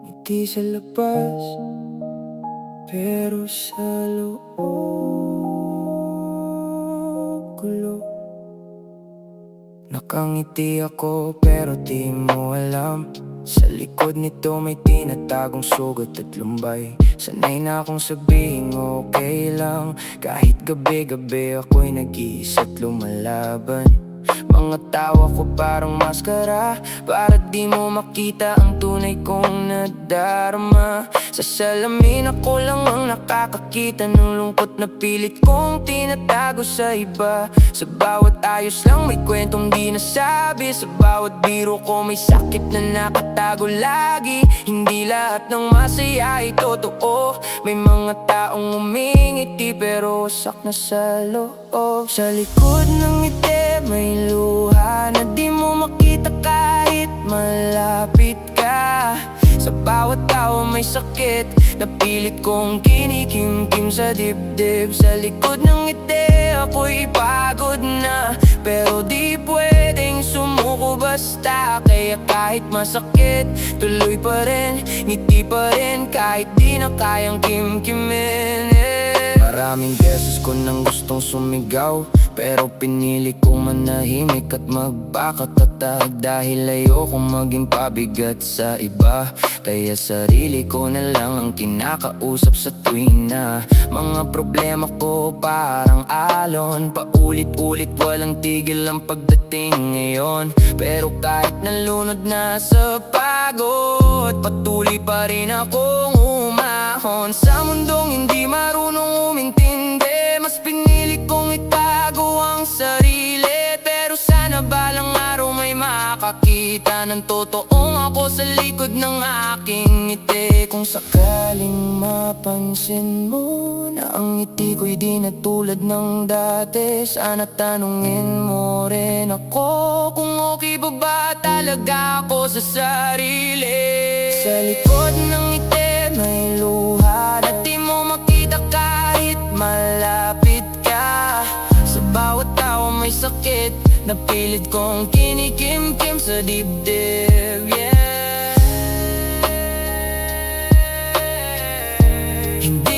Ngiti sa labas, pero sa loob gulo. Nakangiti ako pero di mo alam, sa likod nito may tinatagong sugat at lumbay. Sanay na akong sabihin okay lang, kahit gabi-gabi ako'y nag-iisa't lumalaban. Mga tawa ko parang maskara, para di mo makita ang tunay kong nadarama. Sa salamin ako lang ang nakakakita ng lungkot na pilit kong tinatago sa iba. Sa bawat ayos lang may kwentong di nasabi, sa bawat biro ko may sakit na nakatago lagi. Hindi lahat ng masaya ay totoo, may mga taong umingiti pero wasak na sa loob. Sa likod ng ngiti may luha na di mo makita kahit malapit ka. Sa bawat tawa may sakit na pilit kong kinikimkim sa dibdib. Sa likod ng ngiti ako'y pagod na, pero di pwedeng sumuko basta. Kaya kahit masakit, tuloy pa rin, ngiti pa rin kahit di na kayang kimkimin. Maraming beses ko nang gustong sumigaw, pero pinili kong manahimik at magpakatatag. Dahil ayokong maging pabigat sa iba, kaya sarili ko na lang ang kinakausap sa tuwing na mga problema ko parang alon. Paulit-ulit walang tigil ang pagdating ngayon, pero kahit nalunod na sa pagod, patuloy pa rin akong umahon. Sa mundong hindi marunong umintindi, mas pinili kong itago ang sarili. Pero sana balang araw may makakita ng totoong ako sa likod ng aking ngiti. Kung sakaling mapansin mo na ang ngiti ko'y di na tulad ng dati, sana tanungin mo rin ako kung okay ba ba talaga ako sa sarili. Sa likod ng ngiti may luha na di mo makita kahit malapit ka. Sa bawat tawa may sakit na pilit kong kinikimkim sa dibdib, yeah. Hindi